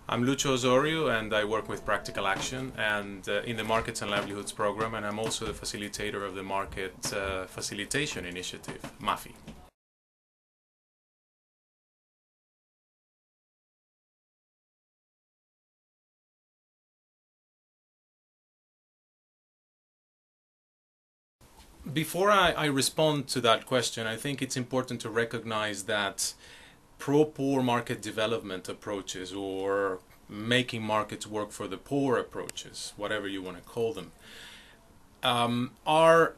I'm Lucho Osorio and I work with Practical Action and in the Markets and Livelihoods program, and I'm also the facilitator of the Market Facilitation Initiative, MAFI. Before I respond to that question, I think it's important to recognize that pro-poor market development approaches, or making markets work for the poor approaches, whatever you want to call them, are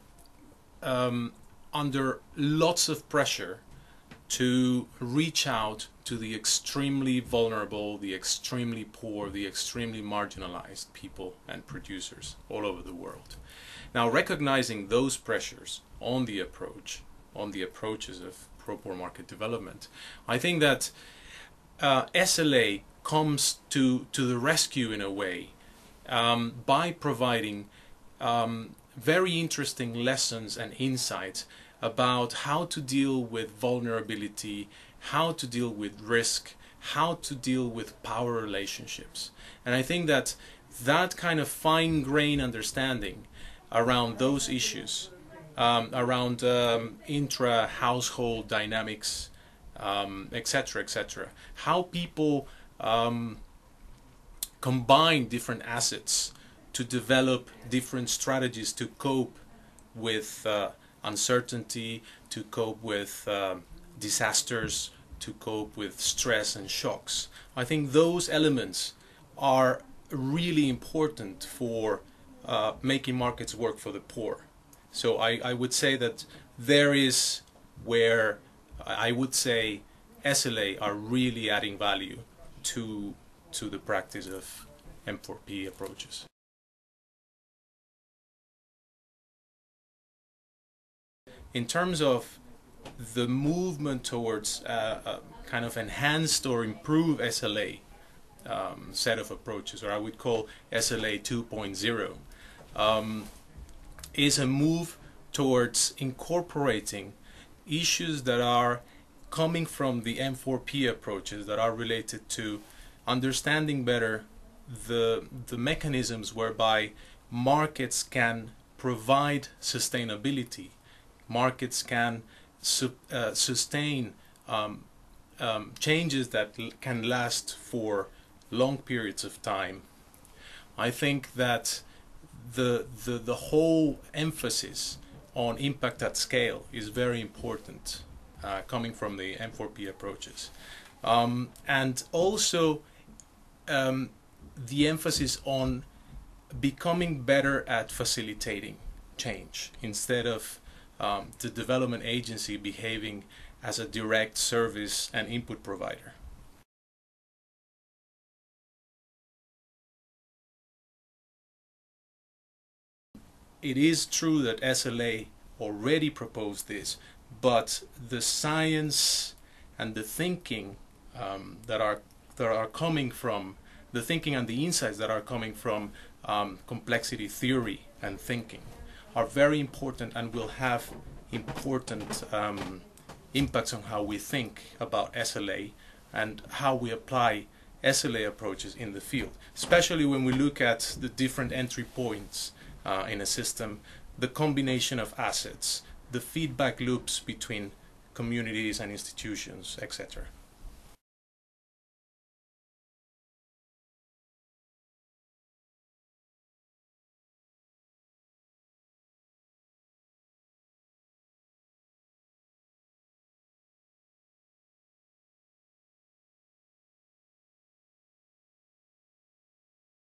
under lots of pressure to reach out to the extremely vulnerable, the extremely poor, the extremely marginalized people and producers all over the world. Now, recognizing those pressures on the approaches of pro-poor market development, I think that SLA comes to the rescue in a way by providing very interesting lessons and insights about how to deal with vulnerability, how to deal with risk, how to deal with power relationships. And I think that that kind of fine-grained understanding around those issues, around intra-household dynamics, etc., etc., how people combine different assets to develop different strategies to cope with uncertainty, to cope with disasters, to cope with stress and shocks. I think those elements are really important for making markets work for the poor. So I would say that there is where I would say SLA are really adding value to the practice of M4P approaches. In terms of the movement towards kind of enhanced or improved SLA set of approaches, or I would call SLA 2.0, is a move towards incorporating issues that are coming from the M4P approaches that are related to understanding better the mechanisms whereby markets can provide sustainability. Markets can sustain changes that can last for long periods of time. I think that the whole emphasis on impact at scale is very important, coming from the M4P approaches, and also the emphasis on becoming better at facilitating change instead of the development agency behaving as a direct service and input provider. It is true that SLA already proposed this, but the science and the thinking that are coming from the thinking and the insights that are coming from complexity theory and thinking are very important and will have important impacts on how we think about SLA and how we apply SLA approaches in the field, especially when we look at the different entry points in a system, the combination of assets, the feedback loops between communities and institutions, etc.